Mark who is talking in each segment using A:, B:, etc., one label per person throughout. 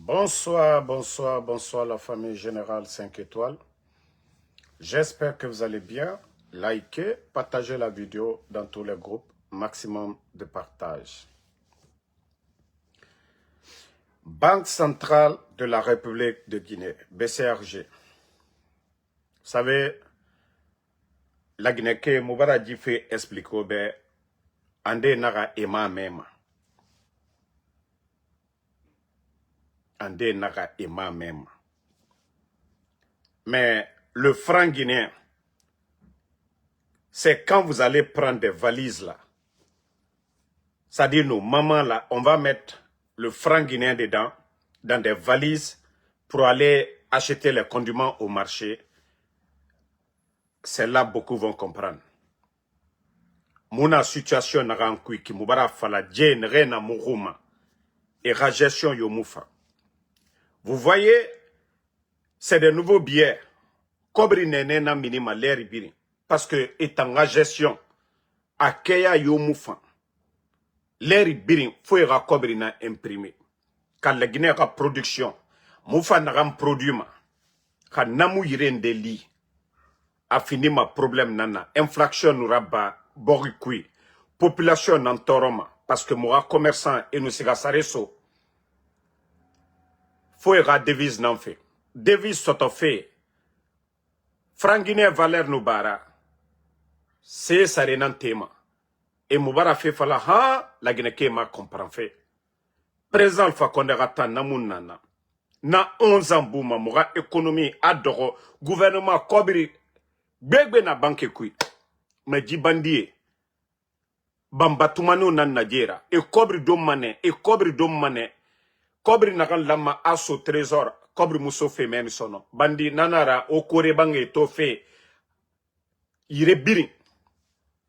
A: Bonsoir, bonsoir, bonsoir la famille Générale 5 étoiles. J'espère que vous allez bien. Likez, partagez la vidéo dans tous les groupes. Maximum de partage. Banque centrale de la République de Guinée, BCRG. Vous savez, la Guinée que Moubaradji fait expliquer, ben, ande naga ema mema. Ande naga ema mema. Mais le franc guinéen, c'est quand vous allez prendre des valises là. C'est-à-dire nos mamans là, on va mettre le franc guinéen dedans, dans des valises, pour aller acheter les condiments au marché. C'est là beaucoup vont comprendre. Mona situation n'a rien qui moubara fala djé n'rena mouruma et la gestion yomoufa. Vous voyez, c'est de nouveaux billets. Kobri nene na minima l'air biri. Parce que étant la gestion, à keya yomoufa. L'air biri, faut y kobri na imprimé. Quand la Guinée a production, moufa n'a produit ma. Quand namou yiren de li. A fini ma problème nana. Inflation nous rabat, borikui. Population nan toroma. Parce que moi, commerçant et nous siga sareso. Faut y devise nan fait. Devise soto fait. Franc Guinée valeur nous bara. C'est sare nan tema. Et moubara fait fala ha, la Guinée kema comprend fait. Présent le fa konde rata namun nana. Na 11 ans bouma, moura économie adoro, gouvernement kobri, begbe na banque kui. Mais djibandie, bambatumano nan najera, et kobri dom mané, kobri nagan lama aso trésor, kobri muso fe men sono. Bandi nanara, okore bange to fe, yire birin.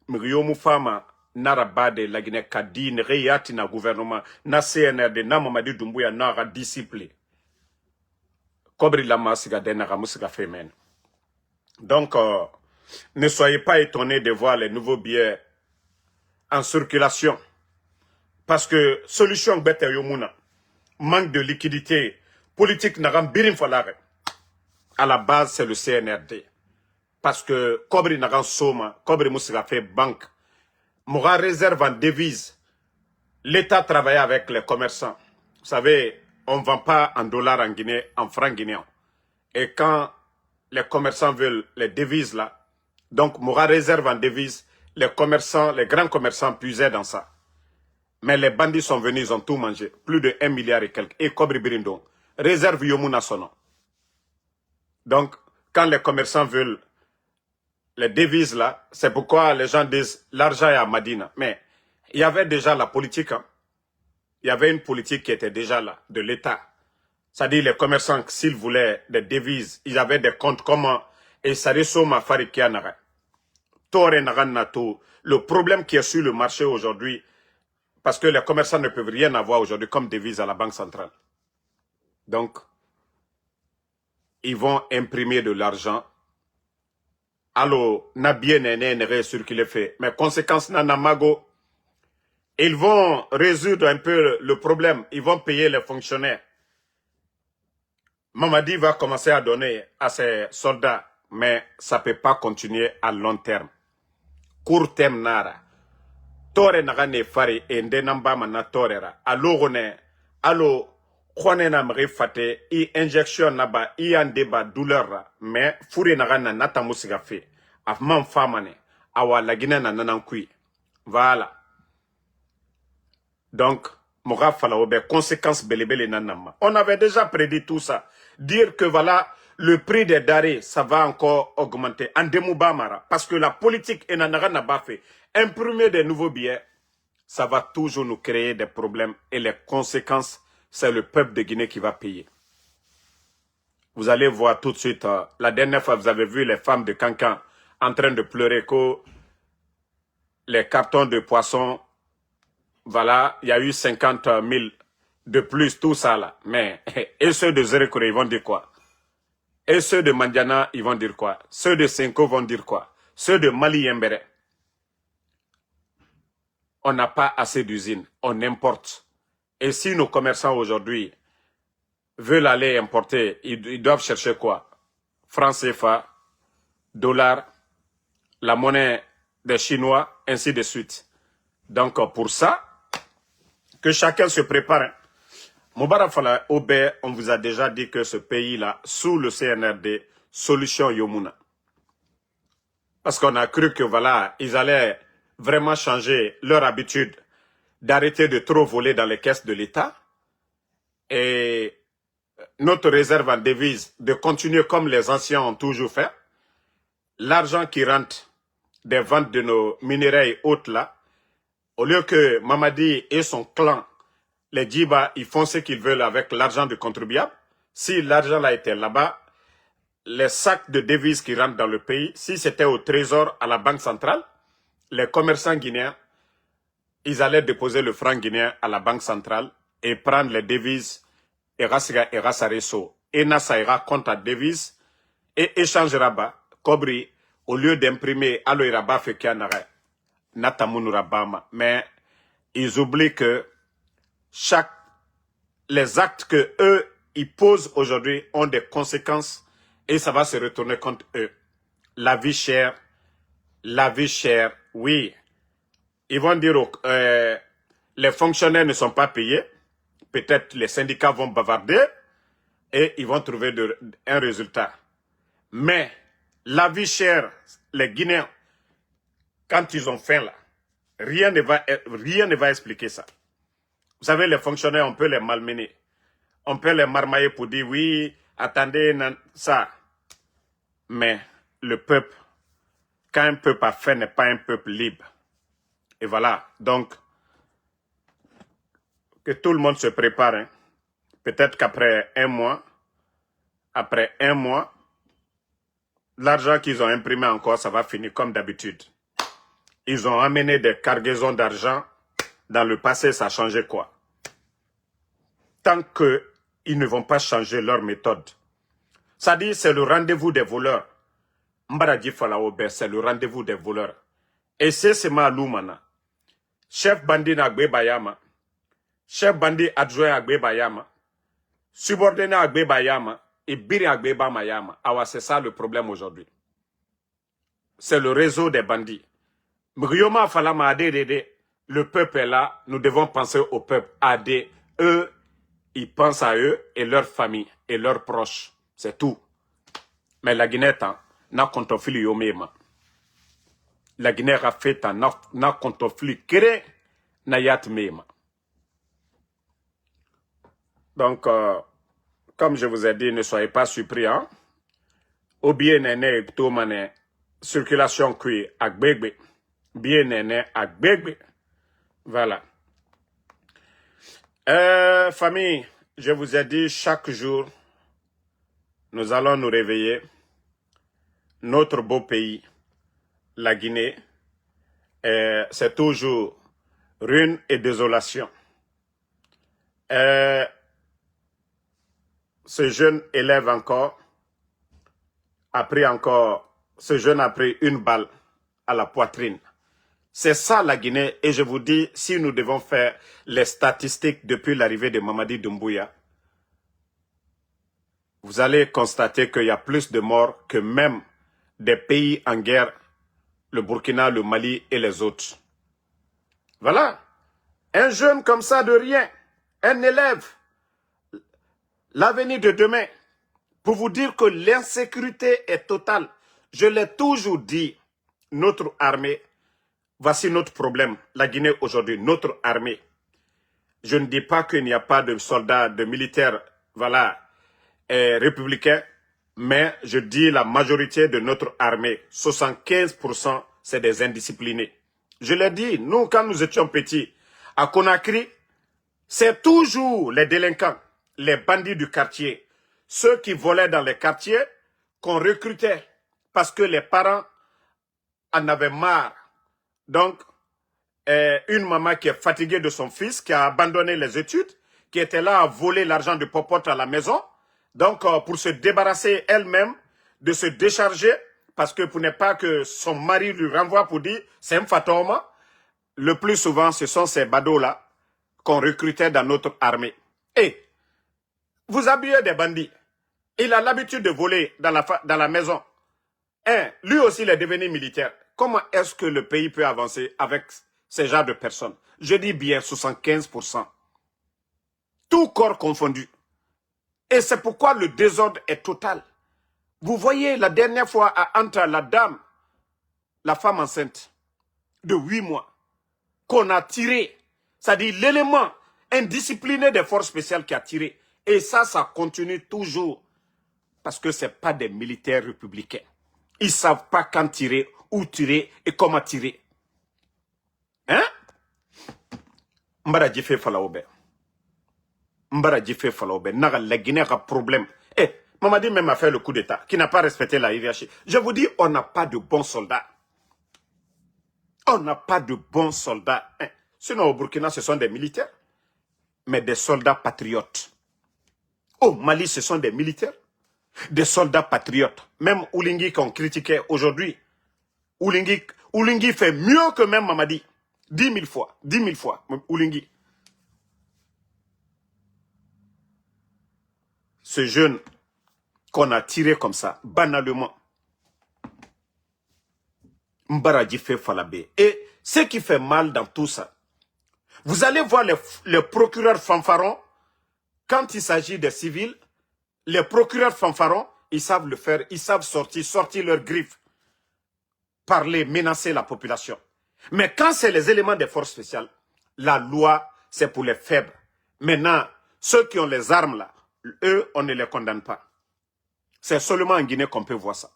A: Mriyomu fama, nara bade la Guinée kadi, ne reyati na gouvernement, na CNRD, na Mamadi Doumbouya, nara disciple. Kobri lama siga denara musiga fe men. Donc, ne soyez pas étonnés de voir les nouveaux billets en circulation. Parce que solution bête yomuna, manque de liquidité, politique n'aram birim falare. À la base, c'est le CNRD. Parce que Kobri n'aram soma, Kobri musiga fait banque. Moura réserve en devise. L'État travaille avec les commerçants. Vous savez, on ne vend pas en dollars en Guinée, en francs guinéens. Et quand les commerçants veulent les devises là, donc Moura réserve en devises, les commerçants, les grands commerçants puisaient dans ça. Mais les bandits sont venus, ils ont tout mangé. Plus de 1 milliard et quelques. Et Kobri Birindon. Réserve Yomuna Sono. Donc, quand les commerçants veulent les devises là, c'est pourquoi les gens disent l'argent est à Madina. Mais il y avait déjà la politique. Hein. Il y avait une politique qui était déjà là, de l'État. C'est-à-dire les commerçants, s'ils voulaient des devises, ils avaient des comptes comment. Et ça ressemble ma farikia nara. Le problème qui est sur le marché aujourd'hui, parce que les commerçants ne peuvent rien avoir aujourd'hui comme devise à la Banque centrale. Donc, ils vont imprimer de l'argent. Alors, n'a bien un circulé fait. Mais conséquence, nanamago, ils vont résoudre un peu le problème. Ils vont payer les fonctionnaires. Mamadi va commencer à donner à ses soldats, mais ça ne peut pas continuer à long terme. Court terme nara. Tore nagane fari e ndenamba mana torera. Alo rone, alo kone na mre fate, i injection naba, i andeba douleur, mais furi nagana nata musiga fe. Afman famane, awa lagine na nanankui. Voilà. Donc, moga fala obe, conséquences belebele nanama. On avait déjà prédit tout ça. Dire que voilà, le prix des denrées, ça va encore augmenter. En Demoubamara. Parce que la politique enanara n'a pas fait. Imprimer des nouveaux billets, ça va toujours nous créer des problèmes. Et les conséquences, c'est le peuple de Guinée qui va payer. Vous allez voir tout de suite, la dernière fois, vous avez vu les femmes de Cancan en train de pleurer que les cartons de poissons, voilà, il y a eu 50 000 de plus, tout ça là. Mais, et ceux de Zérekore, ils vont dire quoi? Et ceux de Mandiana, ils vont dire quoi? Ceux de Senko vont dire quoi? Ceux de Mali Yembere. On n'a pas assez d'usines, on importe. Et si nos commerçants aujourd'hui veulent aller importer, ils doivent chercher quoi? Franc CFA, dollar, la monnaie des Chinois, ainsi de suite. Donc, pour ça, que chacun se prépare. Hein. Moubarak Fala Obé, on vous a déjà dit que ce pays-là, sous le CNRD, solution Yomuna. Parce qu'on a cru que voilà, ils allaient vraiment changer leur habitude d'arrêter de trop voler dans les caisses de l'État et notre réserve en devise de continuer comme les anciens ont toujours fait. L'argent qui rentre des ventes de nos minéraux et autres là, au lieu que Mamadi et son clan, les Djiba, ils font ce qu'ils veulent avec l'argent du contribuable, si l'argent là était là-bas, les sacs de devises qui rentrent dans le pays, si c'était au trésor à la banque centrale, les commerçants guinéens, ils allaient déposer le franc guinéen à la banque centrale et prendre les devises et Rasareso. Et Nasaira compte à devises et échangera bas, Kobri, au lieu d'imprimer Aloiraba Fekianare, Natamunurabama. Mais ils oublient que les actes que eux, ils posent aujourd'hui ont des conséquences et ça va se retourner contre eux. La vie chère, oui. Ils vont dire les fonctionnaires ne sont pas payés. Peut-être les syndicats vont bavarder et ils vont trouver un résultat. Mais la vie chère, les Guinéens, quand ils ont faim là, rien ne va expliquer ça. Vous savez, les fonctionnaires, on peut les malmener. On peut les marmailler pour dire oui, attendez, ça. Mais le peuple, quand un peuple a faim, n'est pas un peuple libre. Et voilà, donc, que tout le monde se prépare. Hein. Peut-être qu'après un mois, l'argent qu'ils ont imprimé encore, ça va finir comme d'habitude. Ils ont amené des cargaisons d'argent. Dans le passé, ça a changé quoi? Tant qu'ils ne vont pas changer leur méthode. Ça dit, c'est le rendez-vous des voleurs. Mbaradji Falaobe, c'est le rendez-vous des voleurs. Et c'est Loumana. Chef bandit Agbe Bayama. Chef bandit adjoint Agbe Bayama. Subordonné Agbe Bayama. Et Biri Agbe Bamayama. Ah, c'est ça le problème aujourd'hui. C'est le réseau des bandits. Mrioma Falama Adede. Le peuple est là. Nous devons penser au peuple. Adé. Eux, ils pensent à eux et leur famille et leurs proches. C'est tout. Mais la Guinée, n'a contofili yomema. La Guinée a fait n'a contofili kere na yat mema. Donc, comme je vous ai dit, ne soyez pas surpris. Hein? Ou bien néné tout mané circulation qui à gbegbe. Bien néné à gbegbe. Voilà. Famille, je vous ai dit chaque jour, nous allons nous réveiller. Notre beau pays, la Guinée, c'est toujours ruine et désolation. Ce jeune élève ce jeune a pris une balle à la poitrine. C'est ça la Guinée et je vous dis, si nous devons faire les statistiques depuis l'arrivée de Mamadi Doumbouya, vous allez constater qu'il y a plus de morts que même des pays en guerre, le Burkina, le Mali et les autres. Voilà. Un jeune comme ça de rien, un élève, l'avenir de demain, pour vous dire que l'insécurité est totale. Je l'ai toujours dit, notre armée, voici notre problème, la Guinée aujourd'hui, notre armée. Je ne dis pas qu'il n'y a pas de soldats, de militaires, voilà, républicains, mais je dis la majorité de notre armée, 75%, c'est des indisciplinés. Je l'ai dit, nous, quand nous étions petits, à Conakry, c'est toujours les délinquants, les bandits du quartier, ceux qui volaient dans les quartiers, qu'on recrutait parce que les parents en avaient marre. Donc, une maman qui est fatiguée de son fils, qui a abandonné les études, qui était là à voler l'argent de popote à la maison, donc, pour se débarrasser elle-même, de se décharger, parce que pour ne pas que son mari lui renvoie pour dire, c'est un fatoma, le plus souvent, ce sont ces badauds-là qu'on recrutait dans notre armée. Et Vous habillez des bandits. Il a l'habitude de voler dans la maison. Lui aussi, il est devenu militaire. Comment est-ce que le pays peut avancer avec ce genre de personnes? Je dis bien 75%. Tout corps confondu. Et c'est pourquoi le désordre est total. Vous voyez, la dernière fois à Anta, la dame, la femme enceinte de 8 mois, qu'on a tiré, c'est-à-dire l'élément indiscipliné des forces spéciales qui a tiré. Et ça continue toujours. Parce que ce n'est pas des militaires républicains. Ils ne savent pas quand tirer, où tirer et comment tirer. Hein? Mbara Djifé Falaoube. Mbara Djifé Falaoube. Naga la Guinée a problème. Mamadi même a fait le coup d'État, qui n'a pas respecté la hiérarchie. Je vous dis, on n'a pas de bons soldats. On n'a pas de bons soldats. Sinon, au Burkina, ce sont des militaires. Mais des soldats patriotes. Au Mali, ce sont des militaires. Des soldats patriotes. Même Oulingi qu'on critiquait aujourd'hui. Oulingi fait mieux que même Mamadi. 10 000 fois. 10 000 fois. Oulingi. Ce jeune qu'on a tiré comme ça, banalement. Mbara Djifé Falabé. Et ce qui fait mal dans tout ça, vous allez voir les procureurs fanfarons, quand il s'agit des civils, les procureurs fanfarons, ils savent le faire, ils savent sortir leurs griffes, parler, menacer la population. Mais quand c'est les éléments des forces spéciales, la loi, c'est pour les faibles. Maintenant, ceux qui ont les armes là, eux, on ne les condamne pas. C'est seulement en Guinée qu'on peut voir ça.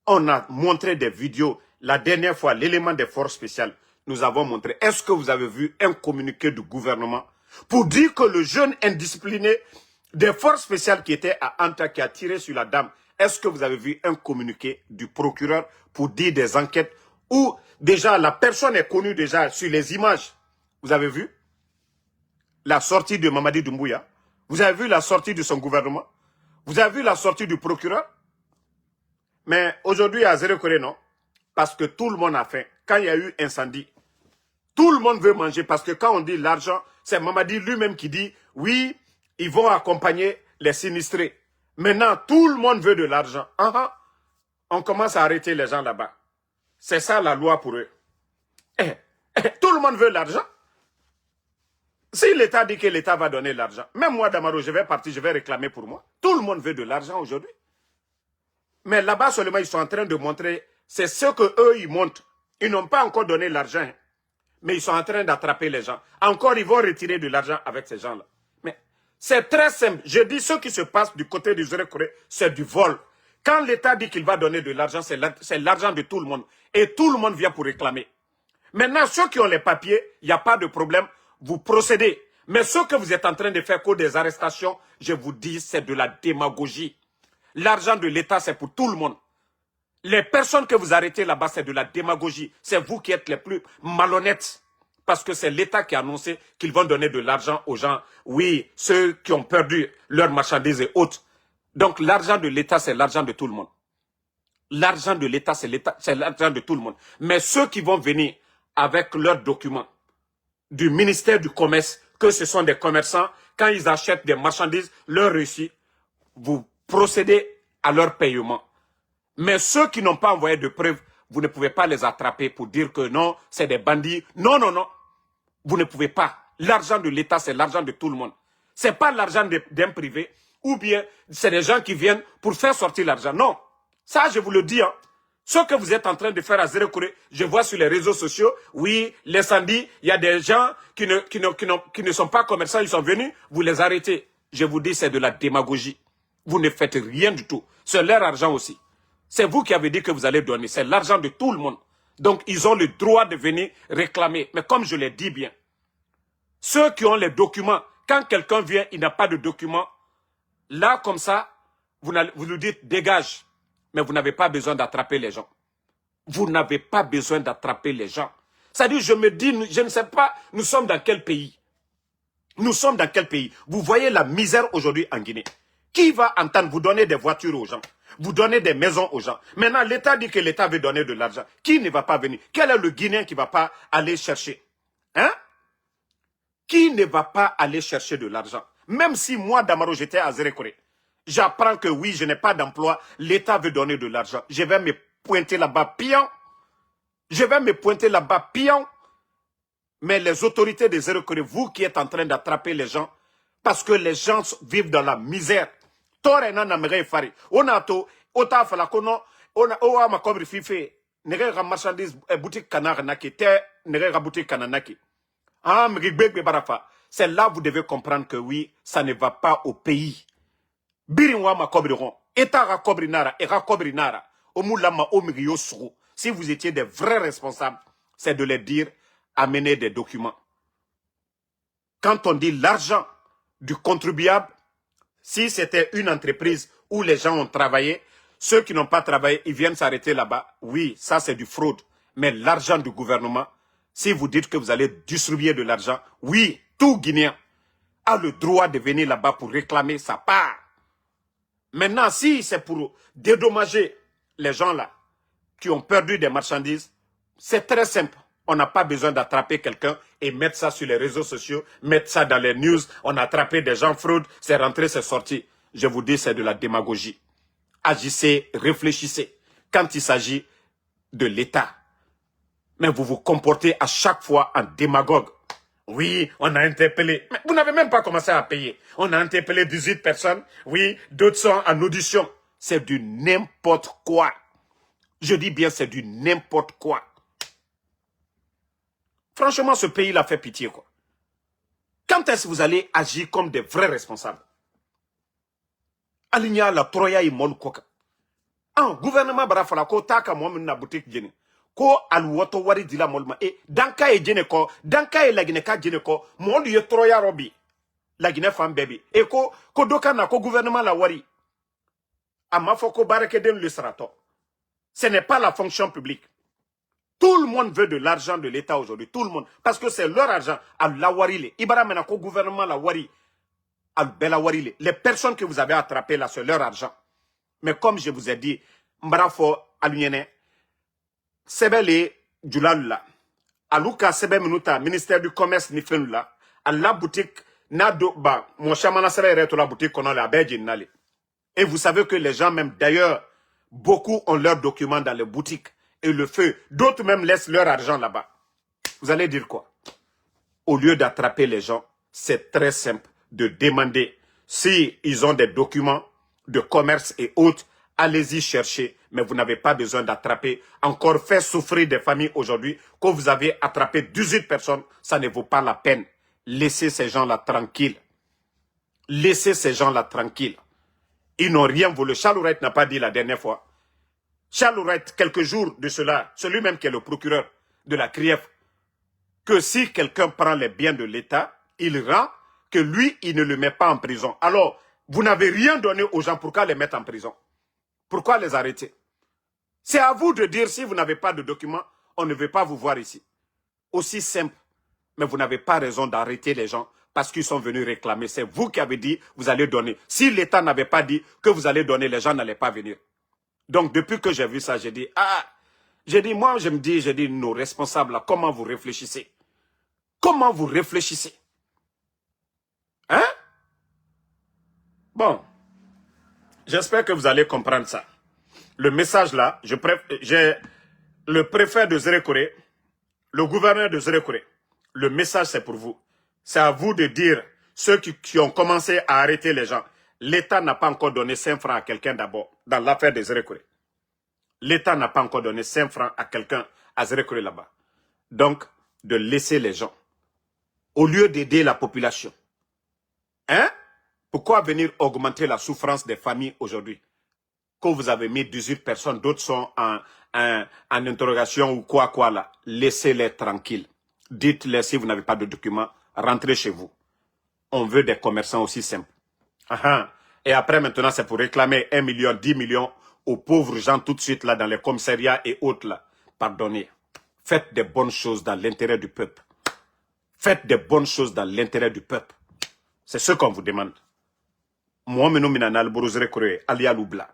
A: On a montré des vidéos. La dernière fois, l'élément des forces spéciales, nous avons montré. Est-ce que vous avez vu un communiqué du gouvernement pour dire que le jeune indiscipliné des forces spéciales qui était à Anta, qui a tiré sur la dame, est-ce que vous avez vu un communiqué du procureur pour dire des enquêtes où déjà la personne est connue déjà sur les images? Vous avez vu la sortie de Mamadi Doumbouya? Vous avez vu la sortie de son gouvernement? Vous avez vu la sortie du procureur? Mais aujourd'hui, à Zéro Corée, non. Parce que tout le monde a faim. Quand il y a eu incendie, tout le monde veut manger. Parce que quand on dit l'argent, c'est Mamadi lui-même qui dit, oui, ils vont accompagner les sinistrés. Maintenant, tout le monde veut de l'argent. On commence à arrêter les gens là-bas. C'est ça la loi pour eux. Tout le monde veut l'argent. Si l'État dit que l'État va donner l'argent, même moi, Damaro, je vais partir, je vais réclamer pour moi. Tout le monde veut de l'argent aujourd'hui. Mais là-bas seulement, ils sont en train de montrer, c'est ce qu'eux, ils montrent. Ils n'ont pas encore donné l'argent, mais ils sont en train d'attraper les gens. Encore, ils vont retirer de l'argent avec ces gens-là. Mais c'est très simple. Je dis, ce qui se passe du côté du Zéro Corée, c'est du vol. Quand l'État dit qu'il va donner de l'argent, c'est l'argent de tout le monde. Et tout le monde vient pour réclamer. Maintenant, ceux qui ont les papiers, il n'y a pas de problème, vous procédez. Mais ce que vous êtes en train de faire qu'au des arrestations, je vous dis, c'est de la démagogie. L'argent de l'État, c'est pour tout le monde. Les personnes que vous arrêtez là-bas, c'est de la démagogie. C'est vous qui êtes les plus malhonnêtes. Parce que c'est l'État qui a annoncé qu'ils vont donner de l'argent aux gens. Oui, ceux qui ont perdu leurs marchandises et autres. Donc l'argent de l'État, c'est l'argent de tout le monde. L'argent de l'État, c'est l'argent de tout le monde. Mais ceux qui vont venir avec leurs documents du ministère du Commerce, que ce sont des commerçants, quand ils achètent des marchandises, leur réussit, vous procédez à leur paiement. Mais ceux qui n'ont pas envoyé de preuves, vous ne pouvez pas les attraper pour dire que non, c'est des bandits. Non, non, non. Vous ne pouvez pas. L'argent de l'État, c'est l'argent de tout le monde. Ce n'est pas l'argent d'un privé, ou bien c'est des gens qui viennent pour faire sortir l'argent. Non. Ça, je vous le dis. Ce que vous êtes en train de faire à Zéro Corée, je vois sur les réseaux sociaux, oui, l'incendie, il y a des gens qui ne sont pas commerçants, ils sont venus, vous les arrêtez. Je vous dis, c'est de la démagogie. Vous ne faites rien du tout. C'est leur argent aussi. C'est vous qui avez dit que vous allez donner. C'est l'argent de tout le monde. Donc, ils ont le droit de venir réclamer. Mais comme je l'ai dit bien, ceux qui ont les documents, quand quelqu'un vient, il n'a pas de documents, là, comme ça, vous lui dites, dégage. Mais vous n'avez pas besoin d'attraper les gens. Vous n'avez pas besoin d'attraper les gens. C'est-à-dire, je me dis, je ne sais pas, nous sommes dans quel pays? Nous sommes dans quel pays? Vous voyez la misère aujourd'hui en Guinée. Qui va entendre vous donner des voitures aux gens? Vous donnez des maisons aux gens. Maintenant, l'État dit que l'État veut donner de l'argent. Qui ne va pas venir? Quel est le Guinéen qui ne va pas aller chercher? Hein? Qui ne va pas aller chercher de l'argent? Même si moi, Damaro, j'étais à Zérékoré, j'apprends que oui, je n'ai pas d'emploi, l'État veut donner de l'argent. Je vais me pointer là-bas, pion. Je vais me pointer là-bas, pion. Mais les autorités de Zérékoré, vous qui êtes en train d'attraper les gens, parce que les gens vivent dans la misère. Torena na mege fari. On a to, ota fala kono, on a oa ma kobri fife. Nege ga marchandise boutique kanar naki, te nege ga boutique kananaki. Ah, mege barafa. C'est là vous devez comprendre que oui, ça ne va pas au pays. Birinwa ma kobri ron. Eta ga kobri nara, e ga kobri nara. Omulama omigi yosuru. Si vous étiez des vrais responsables, c'est de les dire, amener des documents. Quand on dit l'argent du contribuable, si c'était une entreprise où les gens ont travaillé, ceux qui n'ont pas travaillé, ils viennent s'arrêter là-bas. Oui, ça c'est du fraude. Mais l'argent du gouvernement, si vous dites que vous allez distribuer de l'argent, oui, tout Guinéen a le droit de venir là-bas pour réclamer sa part. Maintenant, si c'est pour dédommager les gens là qui ont perdu des marchandises, c'est très simple. On n'a pas besoin d'attraper quelqu'un et mettre ça sur les réseaux sociaux, mettre ça dans les news. On a attrapé des gens fraude, c'est rentré, c'est sorti. Je vous dis, c'est de la démagogie. Agissez, réfléchissez quand il s'agit de l'État. Mais vous vous comportez à chaque fois en démagogue. Oui, on a interpellé. Mais vous n'avez même pas commencé à payer. On a interpellé 18 personnes. Oui, d'autres sont en audition. C'est du n'importe quoi. Je dis bien, c'est du n'importe quoi. Franchement, ce pays-là fait pitié, quoi. Quand est-ce que vous allez agir comme des vrais responsables? Aligna la troya y mol koka. Gouvernement barafala ko taka mo na boutique jeni. Ko alwoto wari dila molma e danka e jene ko, danka e lagine ka jene ko, mo ye troya robi. Lagine fam baby. E ko doka na ko gouvernement la wari. Ama foko barake den le srato. Ce n'est pas la fonction publique. Tout le monde veut de l'argent de l'État aujourd'hui. Tout le monde. Parce que c'est leur argent. Al-Lawarile. Ibara menako gouvernement la wari. Al-Belawarile. Les personnes que vous avez attrapées là, c'est leur argent. Mais comme je vous ai dit, Mbarafo Alunyene, Sebele Djulalula, Aluka Sebe Minuta, ministère du Commerce Nifenula, à la boutique Nado Ba, mon chamana Sebe la boutique qu'on a la Nale. Et vous savez que les gens, même d'ailleurs, beaucoup ont leurs documents dans les boutiques. Et le feu, d'autres même laissent leur argent là-bas. Vous allez dire quoi? Au lieu d'attraper les gens, c'est très simple de demander s'ils ont des documents de commerce et autres, allez-y chercher, mais vous n'avez pas besoin d'attraper. Encore faire souffrir des familles aujourd'hui, que vous avez attrapé 18 personnes, ça ne vaut pas la peine. Laissez ces gens-là tranquilles. Laissez ces gens-là tranquilles. Ils n'ont rien voulu. Charles Wright n'a pas dit la dernière fois. Charles Wright, quelques jours de cela, celui-même qui est le procureur de la CRIEF, que si quelqu'un prend les biens de l'État, il rend, que lui, il ne le met pas en prison. Alors, vous n'avez rien donné aux gens, pourquoi les mettre en prison? Pourquoi les arrêter? C'est à vous de dire, si vous n'avez pas de documents, on ne veut pas vous voir ici. Aussi simple. Mais vous n'avez pas raison d'arrêter les gens parce qu'ils sont venus réclamer. C'est vous qui avez dit, vous allez donner. Si l'État n'avait pas dit que vous allez donner, les gens n'allaient pas venir. Donc, depuis que j'ai vu ça, j'ai dit, moi, je me dis, nos responsables, là, comment vous réfléchissez? Comment vous réfléchissez? Hein? Bon, j'espère que vous allez comprendre ça. Le message là, j'ai le préfet de Zérékoré, le gouverneur de Zérékoré. Le message, c'est pour vous. C'est à vous de dire, ceux qui ont commencé à arrêter les gens, l'État n'a pas encore donné 5 francs à quelqu'un d'abord, dans l'affaire de Zérékoré. L'État n'a pas encore donné 5 francs à quelqu'un à Zérékoré là-bas. Donc, de laisser les gens, au lieu d'aider la population. Hein? Pourquoi venir augmenter la souffrance des familles aujourd'hui? Que vous avez mis 18 personnes, d'autres sont en interrogation ou quoi là. Laissez-les tranquilles. Dites-les si vous n'avez pas de documents, rentrez chez vous. On veut des commerçants aussi simples. Et après maintenant, c'est pour réclamer 1 million, 10 millions aux pauvres gens tout de suite là dans les commissariats et autres là. Pardonnez. Faites des bonnes choses dans l'intérêt du peuple. Faites des bonnes choses dans l'intérêt du peuple. C'est ce qu'on vous demande. Moi, je suis alia lubla.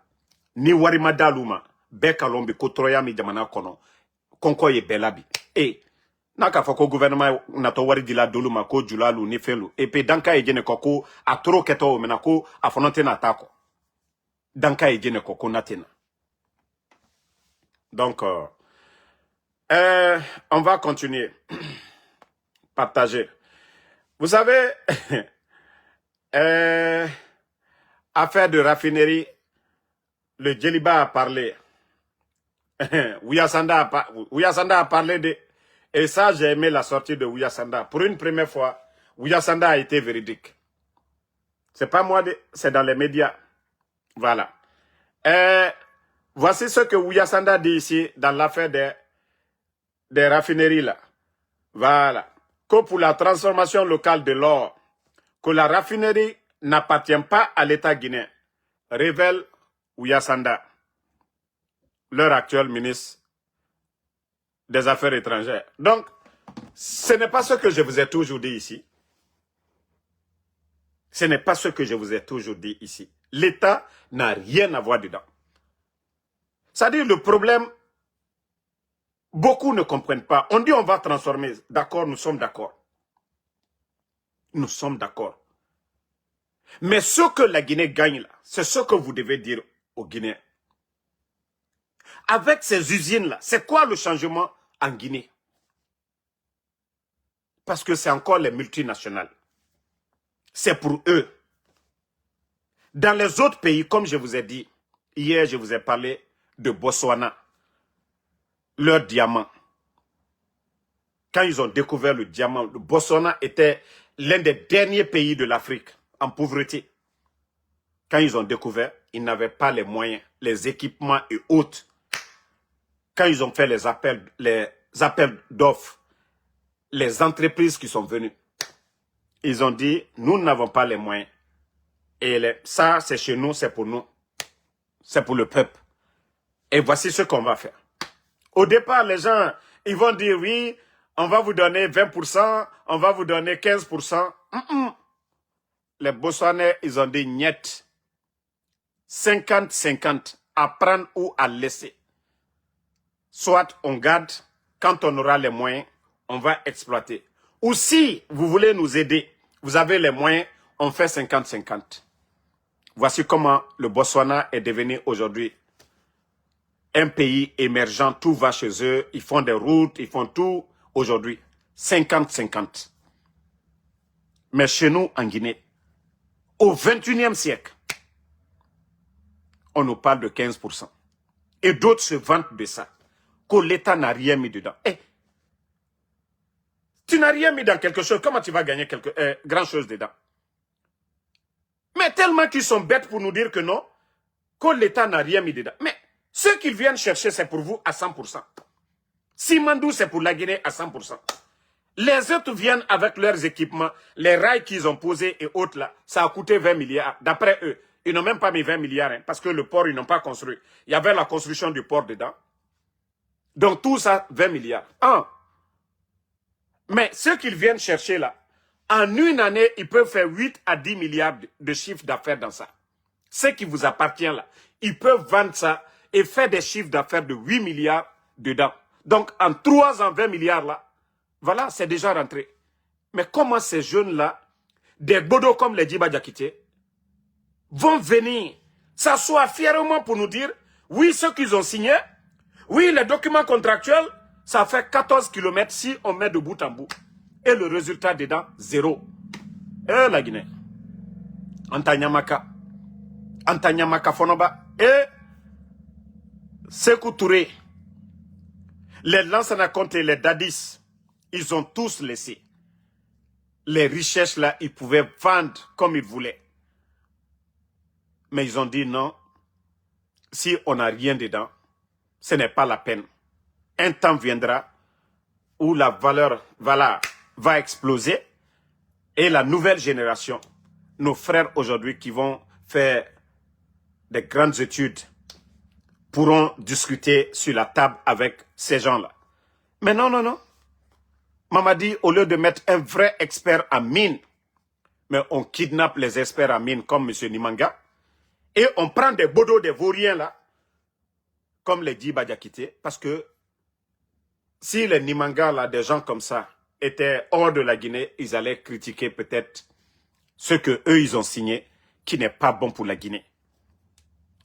A: Ni warima daluma, be kalombi kotroya mi jamana kono. Konko ye belabi. Et n'a qu'à faire que le gouvernement n'a pas wari dila dolu ma ko julalu ni felu et puis danka e jene koko a trop keto mena ko a fonante na tako danka e jene koko natena. Donc on va continuer. Partager. Vous savez affaire de raffinerie, le Djeliba a parlé. Ouyasanda a parlé de... Et ça, j'ai aimé la sortie de Ouyasanda. Pour une première fois, Ouyasanda a été véridique. C'est pas moi, c'est dans les médias. Voilà. Voici ce que Ouyasanda dit ici dans l'affaire des raffineries là. Voilà. Que pour la transformation locale de l'or, que la raffinerie n'appartient pas à l'État guinéen, révèle Ouyasanda, leur actuel ministre des Affaires étrangères. Donc, ce n'est pas ce que je vous ai toujours dit ici. Ce n'est pas ce que je vous ai toujours dit ici. L'État n'a rien à voir dedans. C'est-à-dire le problème, beaucoup ne comprennent pas. On dit on va transformer. D'accord, nous sommes d'accord. Nous sommes d'accord. Mais ce que la Guinée gagne là, c'est ce que vous devez dire aux Guinéens. Avec ces usines-là, c'est quoi le changement en Guinée? Parce que c'est encore les multinationales. C'est pour eux. Dans les autres pays, comme je vous ai dit, hier je vous ai parlé de Botswana, leur diamant. Quand ils ont découvert le diamant, le Botswana était l'un des derniers pays de l'Afrique en pauvreté. Quand ils ont découvert, ils n'avaient pas les moyens, les équipements et autres. Quand ils ont fait les appels d'offres, les entreprises qui sont venues, ils ont dit, nous n'avons pas les moyens. Et ça, c'est chez nous, c'est pour nous. C'est pour le peuple. Et voici ce qu'on va faire. Au départ, les gens, ils vont dire, oui, on va vous donner 20%, on va vous donner 15%. Les Botswanais, ils ont dit, niet. 50-50, à prendre ou à laisser. Soit on garde, quand on aura les moyens, on va exploiter. Ou si vous voulez nous aider, vous avez les moyens, on fait 50-50. Voici comment le Botswana est devenu aujourd'hui un pays émergent. Tout va chez eux, ils font des routes, ils font tout aujourd'hui. 50-50. Mais chez nous, en Guinée, au 21e siècle, on nous parle de 15%. Et d'autres se vantent de ça. Que l'État n'a rien mis dedans. Eh, tu n'as rien mis dans quelque chose, comment tu vas gagner grand chose dedans? Mais tellement qu'ils sont bêtes pour nous dire que non, que l'État n'a rien mis dedans. Mais ce qu'ils viennent chercher, c'est pour vous à 100%. Simandou, c'est pour la Guinée à 100%. Les autres viennent avec leurs équipements, les rails qu'ils ont posés et autres là, ça a coûté 20 milliards. D'après eux, ils n'ont même pas mis 20 milliards, hein, parce que le port, ils n'ont pas construit. Il y avait la construction du port dedans. Donc tout ça, 20 milliards. Mais ce qu'ils viennent chercher là, en une année, ils peuvent faire 8 à 10 milliards de chiffre d'affaires dans ça. Ce qui vous appartient là, ils peuvent vendre ça et faire des chiffres d'affaires de 8 milliards dedans. Donc en 3 ans, 20 milliards là, voilà, c'est déjà rentré. Mais comment ces jeunes-là, des bodos comme les Djiba Diakité, vont venir s'asseoir fièrement pour nous dire, oui, ce qu'ils ont signé, oui, les documents contractuels, ça fait 14 km si on met de bout en bout. Et le résultat dedans, 0. Et la Guinée. Antanyamaka Fonoba. Et Sékou Touré. Les Lansana Conté, les Dadis, ils ont tous laissé. Les richesses là, ils pouvaient vendre comme ils voulaient. Mais ils ont dit non. Si on n'a rien dedans, ce n'est pas la peine. Un temps viendra où la valeur va exploser et la nouvelle génération, nos frères aujourd'hui qui vont faire des grandes études, pourront discuter sur la table avec ces gens-là. Mais non, non, non. Mamadi, au lieu de mettre un vrai expert en mine, mais on kidnappe les experts en mine comme M. Nimanga, et on prend des bodos, des vauriens là, comme les Djiba Diakité, parce que si les Nimanga, là, des gens comme ça, étaient hors de la Guinée, ils allaient critiquer peut-être ce que eux ils ont signé, qui n'est pas bon pour la Guinée.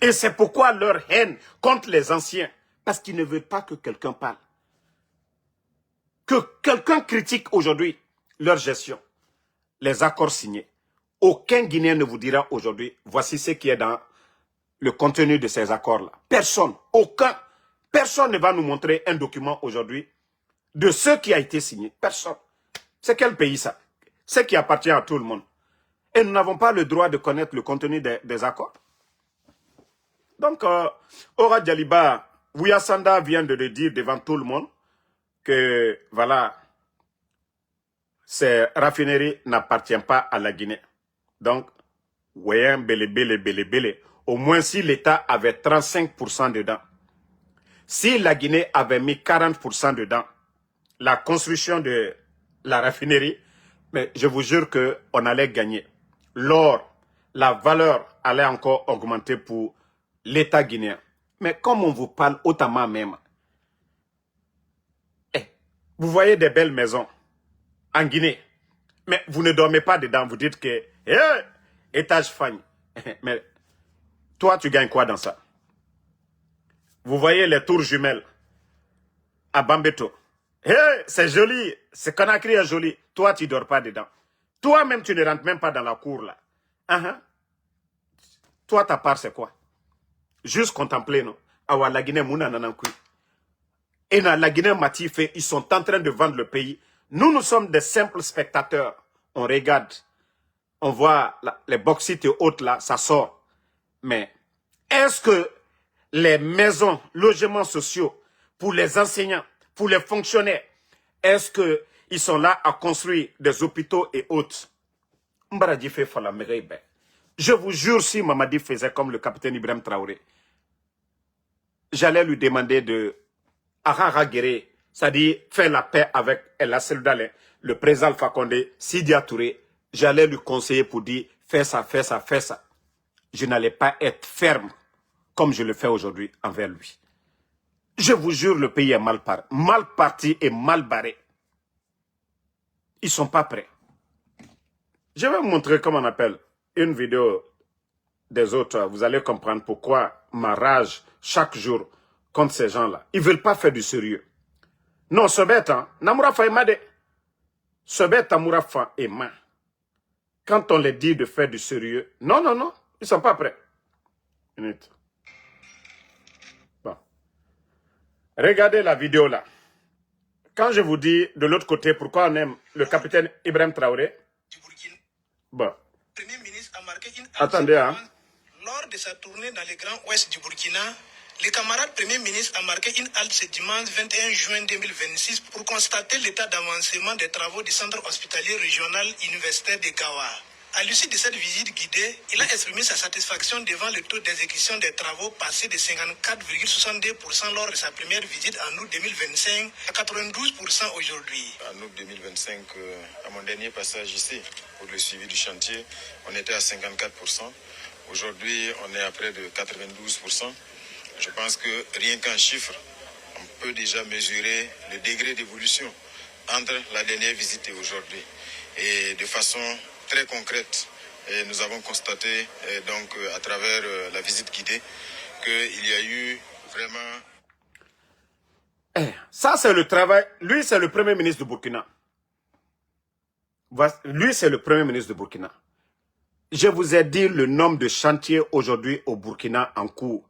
A: Et c'est pourquoi leur haine contre les anciens, parce qu'ils ne veulent pas que quelqu'un parle. Que quelqu'un critique aujourd'hui leur gestion, les accords signés. Aucun Guinéen ne vous dira aujourd'hui, voici ce qui est dans le contenu de ces accords-là. Personne, personne ne va nous montrer un document aujourd'hui de ce qui a été signé. Personne. C'est quel pays ça? Ce qui appartient à tout le monde. Et nous n'avons pas le droit de connaître le contenu des accords. Donc, Ora Djaliba, Wiyasanda vient de le dire devant tout le monde que, voilà, ces raffineries n'appartiennent pas à la Guinée. Donc, ouais, belé. Au moins si l'État avait 35% dedans, si la Guinée avait mis 40% dedans, la construction de la raffinerie, mais je vous jure qu'on allait gagner. L'or, la valeur allait encore augmenter pour l'État guinéen. Mais comme on vous parle autrement même, vous voyez des belles maisons en Guinée, mais vous ne dormez pas dedans, vous dites que, étage fagne. Mais toi, tu gagnes quoi dans ça? Vous voyez les tours jumelles à Bambeto. C'est joli, ce Conakry est joli. Toi, tu ne dors pas dedans. Toi-même, tu ne rentres même pas dans la cour là. Toi, ta part, c'est quoi? Juste contempler, non? Awa la Guinée, mouna nanankui. Et dans la Guinée, Matifé, ils sont en train de vendre le pays. Nous, nous sommes des simples spectateurs. On regarde. On voit les bauxites et autres là, ça sort. Mais est-ce que les maisons, logements sociaux, pour les enseignants, pour les fonctionnaires, est-ce qu'ils sont là à construire des hôpitaux et autres? Je vous jure, si Mamadi faisait comme le capitaine Ibrahim Traoré, j'allais lui demander de Guéré, c'est-à-dire faire la paix avec El Dalin, le président Alpha Condé, Sidi Touré. J'allais lui conseiller pour dire fais ça, fais ça, fais ça. Je n'allais pas être ferme comme je le fais aujourd'hui envers lui. Je vous jure, le pays est mal parti et mal barré. Ils ne sont pas prêts. Je vais vous montrer comment on appelle une vidéo des autres. Vous allez comprendre pourquoi ma rage chaque jour contre ces gens-là. Ils ne veulent pas faire du sérieux. Non, ce bête, Namourafa et Made. Ce bête, Namourafa et Ma. Quand on les dit de faire du sérieux, non, ils ne sont pas prêts. Minute. Bon. Regardez la vidéo là. Quand je vous dis de l'autre côté pourquoi on aime le capitaine Ibrahim Traoré, bon.
B: Premier ministre a marqué une
A: Attendez,
B: lors de sa tournée dans le Grand Ouest du Burkina, le camarade Premier ministre a marqué une halte ce dimanche 21 juin 2026 pour constater l'état d'avancement des travaux du centre hospitalier régional universitaire de Gawa. À l'issue de cette visite guidée, il a exprimé sa satisfaction devant le taux d'exécution des travaux passé de 54,62% lors de sa première visite en août 2025 à 92% aujourd'hui.
C: En août 2025, à mon dernier passage ici, pour le suivi du chantier, on était à 54%. Aujourd'hui, on est à près de 92%. Je pense que rien qu'en chiffres, on peut déjà mesurer le degré d'évolution entre la dernière visite et aujourd'hui. Et de façon très concrète, nous avons constaté donc à travers la visite guidée qu'il y a eu vraiment...
A: Ça, c'est le travail. Lui, c'est le premier ministre du Burkina. Lui, c'est le premier ministre du Burkina. Je vous ai dit le nombre de chantiers aujourd'hui au Burkina en cours.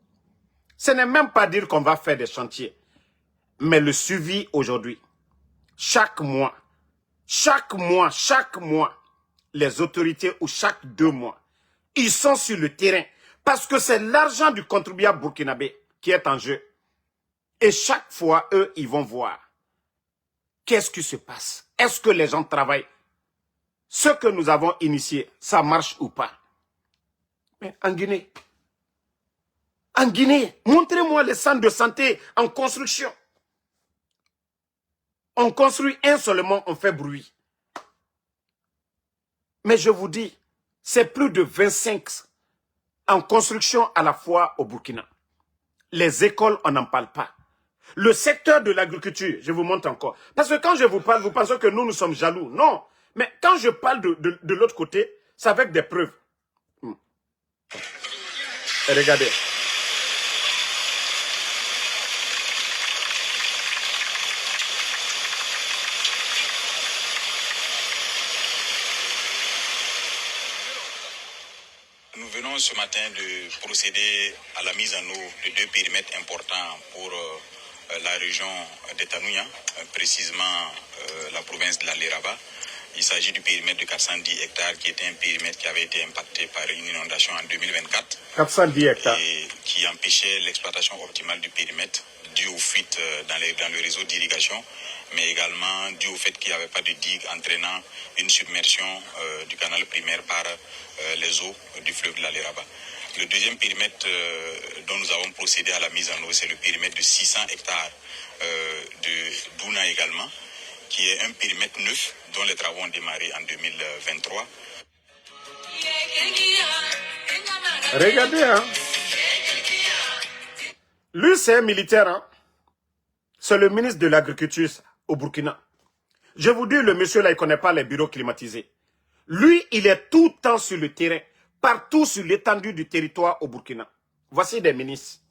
A: Ce n'est même pas dire qu'on va faire des chantiers, mais le suivi aujourd'hui. Chaque mois, les autorités, ou chaque 2 mois, ils sont sur le terrain. Parce que c'est l'argent du contribuable burkinabé qui est en jeu. Et chaque fois, eux, ils vont voir. Qu'est-ce qui se passe? Est-ce que les gens travaillent? Ce que nous avons initié, ça marche ou pas? Mais en Guinée, montrez-moi les centres de santé en construction. On construit un seulement, on fait bruit. Mais je vous dis, c'est plus de 25 en construction à la fois au Burkina. Les écoles, on n'en parle pas. Le secteur de l'agriculture, je vous montre encore. Parce que quand je vous parle, vous pensez que nous sommes jaloux. Non. Mais quand je parle de l'autre côté, c'est avec des preuves. Et regardez.
C: Nous venons ce matin de procéder à la mise en eau de 2 périmètres importants pour la région d'Etanouia, précisément la province de la Léraba. Il s'agit du périmètre de 410 hectares qui était un périmètre qui avait été impacté par une inondation en 2024.
A: 410 hectares.
C: Et qui empêchait l'exploitation optimale du périmètre dû aux fuites dans le réseau d'irrigation, mais également dû au fait qu'il n'y avait pas de digue entraînant une submersion du canal primaire par les eaux du fleuve de la Léraba. Le deuxième périmètre dont nous avons procédé à la mise en eau, c'est le périmètre de 600 hectares de Douna également, qui est un périmètre neuf dont les travaux ont démarré en 2023.
A: Regardez, hein. Lui, c'est un militaire, hein. C'est le ministre de l'Agriculture au Burkina. Je vous dis, le monsieur là, il ne connaît pas les bureaux climatisés. Lui, il est tout le temps sur le terrain, partout sur l'étendue du territoire au Burkina. Voici des ministres.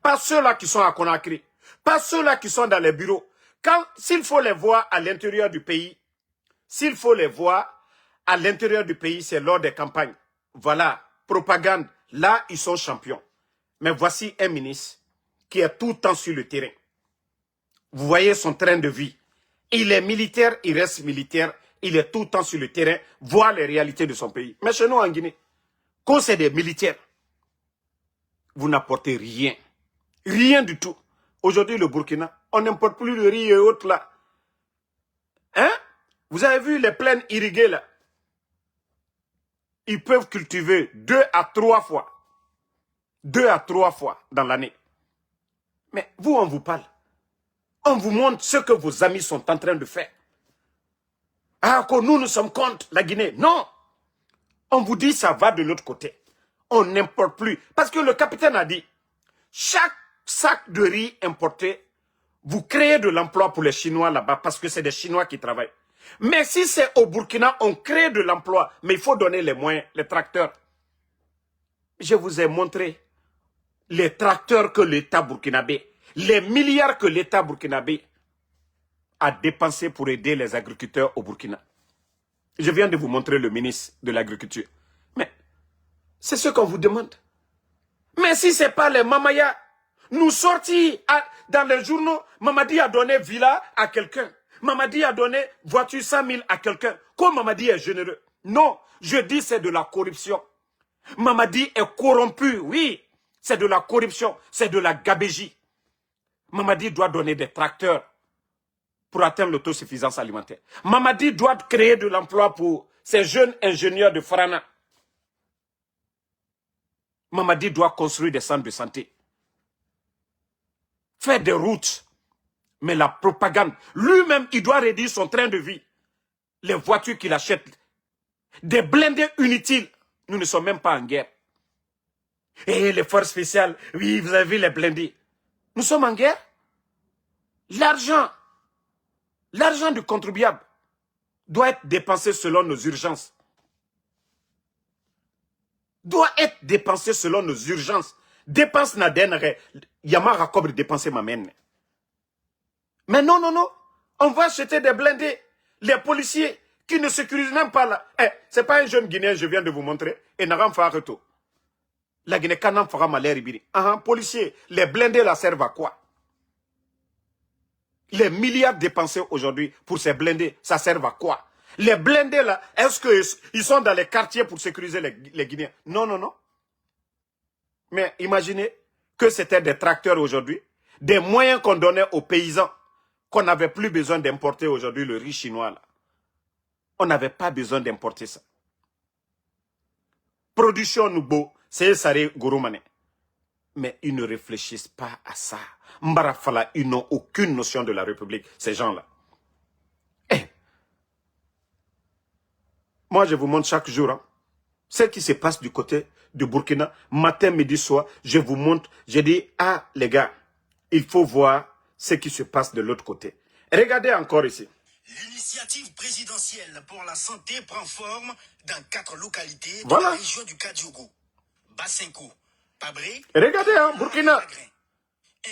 A: Pas ceux-là qui sont à Conakry, pas ceux-là qui sont dans les bureaux. S'il faut les voir à l'intérieur du pays, s'il faut les voir à l'intérieur du pays, c'est lors des campagnes. Voilà, propagande. Là, ils sont champions. Mais voici un ministre qui est tout le temps sur le terrain. Vous voyez son train de vie. Il est militaire, il reste militaire. Il est tout le temps sur le terrain, voir les réalités de son pays. Mais chez nous en Guinée, quand c'est des militaires, vous n'apportez rien. Rien du tout. Aujourd'hui, le Burkina, on n'importe plus le riz et autres là. Hein? Vous avez vu les plaines irriguées là? Ils peuvent cultiver 2 à 3 fois. 2 à 3 fois dans l'année. Mais vous, on vous parle. On vous montre ce que vos amis sont en train de faire. Ah, que nous sommes contre la Guinée. Non. On vous dit ça va de l'autre côté. On n'importe plus. Parce que le capitaine a dit, chaque sac de riz importé, vous créez de l'emploi pour les Chinois là-bas parce que c'est des Chinois qui travaillent. Mais si c'est au Burkina, on crée de l'emploi, mais il faut donner les moyens, les tracteurs. Je vous ai montré les tracteurs que l'État burkinabé, les milliards que l'État burkinabé a dépensé pour aider les agriculteurs au Burkina. Je viens de vous montrer le ministre de l'Agriculture. Mais c'est ce qu'on vous demande. Mais si ce n'est pas les Mamaya, nous sortis dans les journaux, Mamadi a donné villa à quelqu'un. Mamadi a donné voiture 100 000 à quelqu'un. Comme Mamadi est généreux. Non, je dis c'est de la corruption. Mamadi est corrompu, oui. C'est de la corruption, c'est de la gabégie. Mamadi doit donner des tracteurs pour atteindre l'autosuffisance alimentaire. Mamadi doit créer de l'emploi pour ces jeunes ingénieurs de Frana. Mamadi doit construire des centres de santé. Faire des routes. Mais la propagande, lui-même, il doit réduire son train de vie. Les voitures qu'il achète. Des blindés inutiles. Nous ne sommes même pas en guerre. Et les forces spéciales, oui, vous avez vu les blindés. Nous sommes en guerre. L'argent du contribuable doit être dépensé selon nos urgences. Doit être dépensé selon nos urgences. Dépense n'a d'enre. Yamara cobre dépenser ma mène. Mais non, non, non. On va acheter des blindés. Les policiers qui ne sécurisent même pas là. Eh, c'est pas un jeune Guinéen, je viens de vous montrer. Et n'a rien fait retour. La Guinée Kanam fera malheur ibiri. Policiers, les blindés là servent à quoi? Les milliards dépensés aujourd'hui pour ces blindés, ça sert à quoi? Les blindés là, est-ce qu'ils sont dans les quartiers pour sécuriser les Guinéens? Non, non, non. Mais imaginez que c'était des tracteurs aujourd'hui, des moyens qu'on donnait aux paysans, qu'on n'avait plus besoin d'importer aujourd'hui le riz chinois là. On n'avait pas besoin d'importer ça. Production nouveau, c'est Saré Gouroumane. Mais ils ne réfléchissent pas à ça. Mbarafala, ils n'ont aucune notion de la République, ces gens-là. Eh. Moi, je vous montre chaque jour, hein, ce qui se passe du côté du Burkina, matin, midi, soir, je vous montre, je dis, ah, les gars, il faut voir ce qui se passe de l'autre côté. Regardez encore ici.
B: L'initiative présidentielle pour la santé prend forme dans 4 localités de
A: Voilà.
B: la région du Kadiogo, Bassenko, Pabré,
A: Regardez, hein, Burkina.
B: Lagrin.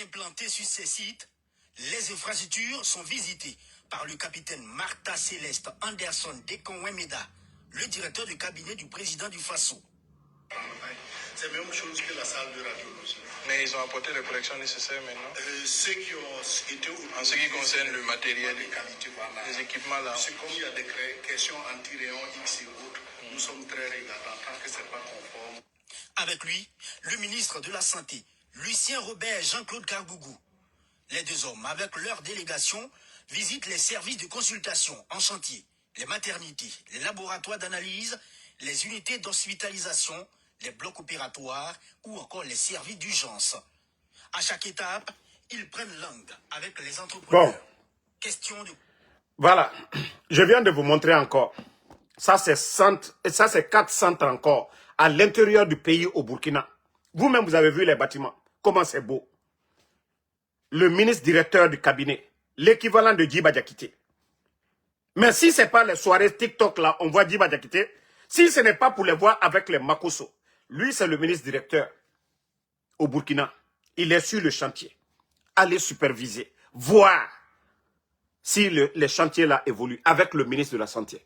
B: Implantés sur ces sites, les infrastructures sont visitées par le capitaine Martha Céleste Anderson Dekonwemeda, le directeur du cabinet du président du Faso.
D: C'est la même chose que la salle de radiologie.
C: Mais ils ont apporté les corrections nécessaires maintenant.
D: Ceux qui ont été
C: En ce qui concerne le matériel,
D: de qualité, voilà.
C: les équipements là.
D: C'est comme il y a des questions anti-rayons X et autres, nous sommes très regardants tant que ce n'est pas conforme.
B: Avec lui, le ministre de la Santé, Lucien Robert et Jean-Claude Cargougou. Les deux hommes, avec leur délégation, visitent les services de consultation en chantier, les maternités, les laboratoires d'analyse, les unités d'hospitalisation, les blocs opératoires ou encore les services d'urgence. À chaque étape, ils prennent langue avec les entrepreneurs.
A: Bon.
B: Question de...
A: Voilà, je viens de vous montrer encore. Ça, c'est 4 centres encore à l'intérieur du pays au Burkina. Vous-même, vous avez vu les bâtiments. Comment c'est beau. Le ministre directeur du cabinet, l'équivalent de Djiba Diakité. Mais si ce n'est pas les soirées TikTok là, on voit Djiba Diakité. Si ce n'est pas pour les voir avec les Makosso. Lui, c'est le ministre directeur au Burkina. Il est sur le chantier. Allez superviser, voir si les chantiers là évoluent avec le ministre de la Santé.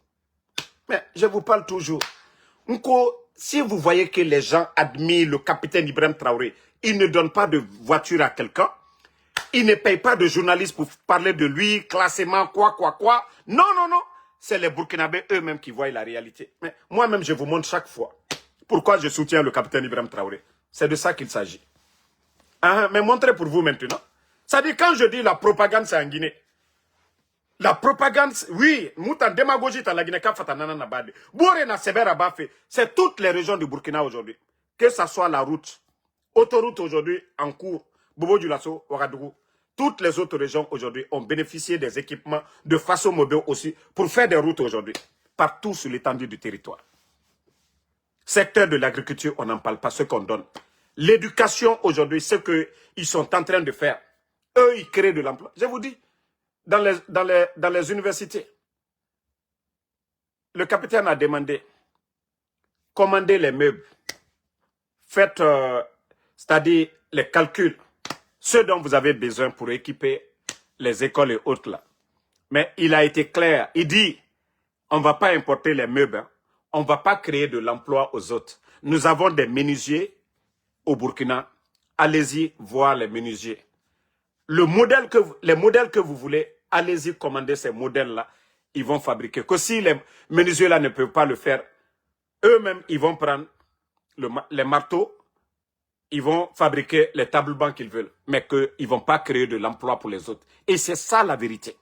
A: Mais je vous parle toujours. Nko, si vous voyez que les gens admirent le capitaine Ibrahim Traoré, il ne donne pas de voiture à quelqu'un, il ne paye pas de journalistes pour parler de lui, classement, quoi. Non. C'est les Burkinabés eux-mêmes qui voient la réalité. Mais moi-même, je vous montre chaque fois pourquoi je soutiens le capitaine Ibrahim Traoré. C'est de ça qu'il s'agit. Mais montrez pour vous maintenant. Ça dit, quand je dis la propagande, c'est en Guinée. La propagande, oui, moutan démagogie ta la Guinée ka fatanana na bade. Bouré na Sebera Bafé, c'est toutes les régions du Burkina aujourd'hui. Que ça soit la route, autoroute aujourd'hui en cours, Bobo Dioulasso, Ouagadougou. Toutes les autres régions aujourd'hui ont bénéficié des équipements de façon mobile aussi pour faire des routes aujourd'hui, partout sur l'étendue du territoire. Secteur de l'agriculture, on n'en parle pas, ce qu'on donne. L'éducation aujourd'hui, ce qu'ils sont en train de faire. Eux, ils créent de l'emploi. Je vous dis, dans les universités, le capitaine a demandé, commandez les meubles, faites, c'est-à-dire les calculs, ce dont vous avez besoin pour équiper les écoles et autres là. Mais il a été clair, il dit, on ne va pas importer les meubles, hein. On ne va pas créer de l'emploi aux autres. Nous avons des menuisiers au Burkina, allez-y voir les menuisiers. Les modèles que vous voulez, allez-y commander ces modèles-là, ils vont fabriquer. Que si les menuisiers-là ne peuvent pas le faire, eux-mêmes, ils vont prendre les marteaux, ils vont fabriquer les tables-bancs qu'ils veulent, mais qu'ils ne vont pas créer de l'emploi pour les autres. Et c'est ça la vérité.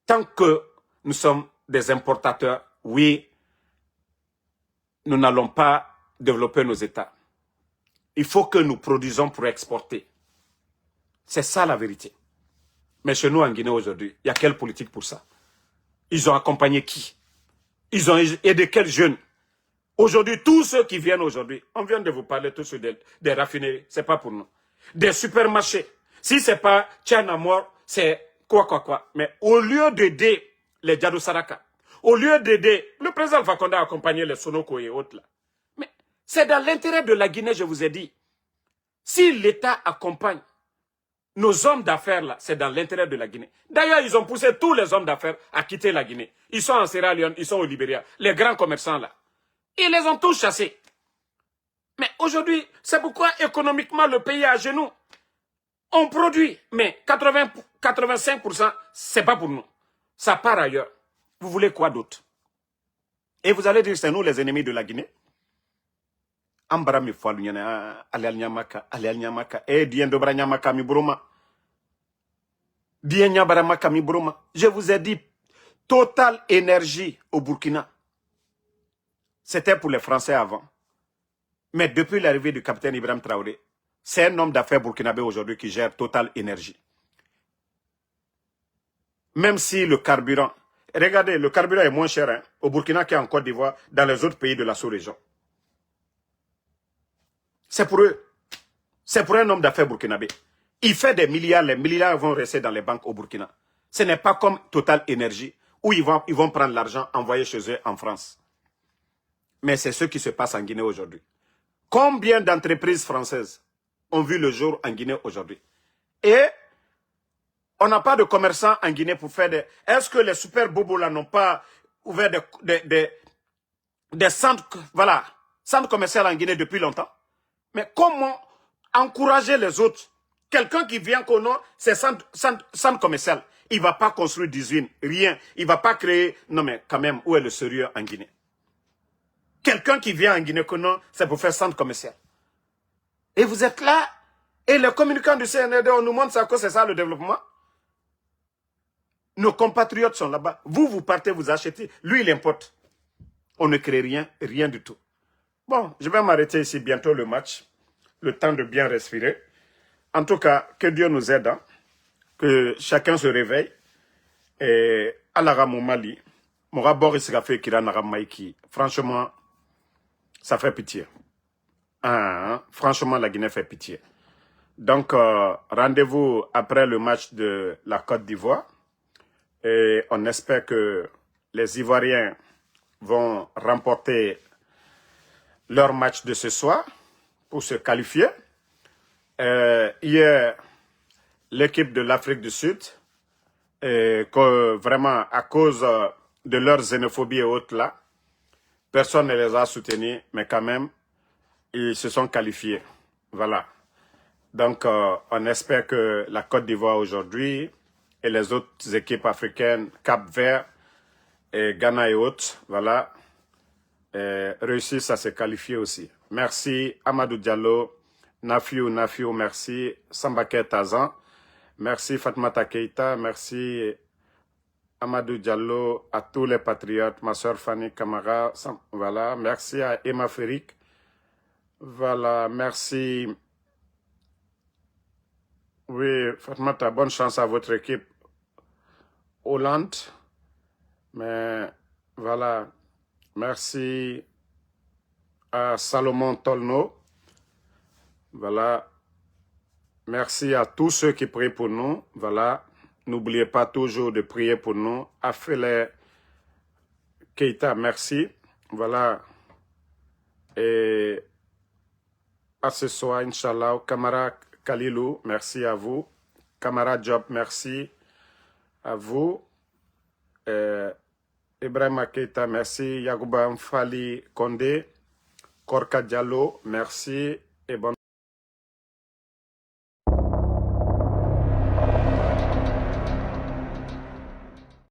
A: Tant que nous sommes des importateurs, oui, nous n'allons pas développer nos États. Il faut que nous produisons pour exporter. C'est ça la vérité. Mais chez nous en Guinée aujourd'hui, il y a quelle politique pour ça? Ils ont accompagné qui? Ils ont aidé quels jeunes? Aujourd'hui, tous ceux qui viennent aujourd'hui, on vient de vous parler tous des raffineries, c'est pas pour nous. Des supermarchés. Si c'est pas Tchanamor, c'est quoi. Mais au lieu d'aider les Djadou Saraka, au lieu d'aider, le président Alpha Condé a accompagné les Sonoko et autres là. Mais c'est dans l'intérêt de la Guinée, je vous ai dit. Si l'État accompagne nos hommes d'affaires là, c'est dans l'intérêt de la Guinée. D'ailleurs, ils ont poussé tous les hommes d'affaires à quitter la Guinée. Ils sont en Sierra Leone, ils sont au Libéria. Les grands commerçants là. Ils les ont tous chassés. Mais aujourd'hui, c'est pourquoi économiquement le pays est à genoux. On produit, mais 85%, c'est pas pour nous. Ça part ailleurs. Vous voulez quoi d'autre? Et vous allez dire, c'est nous les ennemis de la Guinée? Ambarami Falunyana, Alial Nyamaka, Dien Dobra Nyamaka mi Broma. Dien Nyabaramaka mi Broma. Je vous ai dit, Total Énergie au Burkina. C'était pour les Français avant. Mais depuis l'arrivée du capitaine Ibrahim Traoré, c'est un homme d'affaires burkinabé aujourd'hui qui gère Total Énergie. Même si le carburant, regardez, le carburant est moins cher hein, au Burkina qu'en Côte d'Ivoire, dans les autres pays de la sous-région. C'est pour eux. C'est pour un homme d'affaires burkinabé. Il fait des milliards, les milliards vont rester dans les banques au Burkina. Ce n'est pas comme Total Énergie, où ils vont prendre l'argent envoyé chez eux en France. Mais c'est ce qui se passe en Guinée aujourd'hui. Combien d'entreprises françaises ont vu le jour en Guinée aujourd'hui? Et on n'a pas de commerçants en Guinée pour faire des... Est-ce que les super bobos là n'ont pas ouvert des centres, voilà, centres commerciaux en Guinée depuis longtemps? Mais comment encourager les autres? Quelqu'un qui vient qu'on a ses centres commerciaux, il ne va pas construire d'usine, rien. Il ne va pas créer... Non mais quand même, où est le sérieux en Guinée? Quelqu'un qui vient en Guinée-Conakry, c'est pour faire centre commercial. Et vous êtes là, et les communicants du CNRD, on nous montre ça, que c'est ça le développement. Nos compatriotes sont là-bas. Vous partez, vous achetez. Lui, il importe. On ne crée rien, rien du tout. Bon, je vais m'arrêter ici, bientôt le match. Le temps de bien respirer. En tout cas, que Dieu nous aide, hein, que chacun se réveille. Et à la Mali, Mora Boris Gafé Kiran Maïki, franchement, ça fait pitié. Hein? Franchement, la Guinée fait pitié. Donc, rendez-vous après le match de la Côte d'Ivoire. Et on espère que les Ivoiriens vont remporter leur match de ce soir pour se qualifier. Hier, l'équipe de l'Afrique du Sud, que vraiment à cause de leur xénophobie et autres là, personne ne les a soutenus, mais quand même, ils se sont qualifiés. Voilà. Donc, on espère que la Côte d'Ivoire aujourd'hui et les autres équipes africaines, Cap-Vert et Ghana et autres, voilà, réussissent à se qualifier aussi. Merci Amadou Diallo, Nafiou, merci Sambake Tazan, merci Fatmata Keita, merci Amadou Diallo, à tous les patriotes, ma soeur Fanny Kamara, voilà, merci à Emma Ferik, voilà, merci. Oui, Fatmata, bonne chance à votre équipe Hollande. Mais voilà, merci à Salomon Tolno. Voilà, merci à tous ceux qui prient pour nous. Voilà, n'oubliez pas toujours de prier pour nous. Afele Keita, merci. Voilà, et à ce soir, Inch'Allah, Kamara Kalilou, merci à vous. Kamara Job, merci à vous. Ibrahim Keita, merci. Yagouba Mfali Kondé. Korka Diallo, merci. Et bonne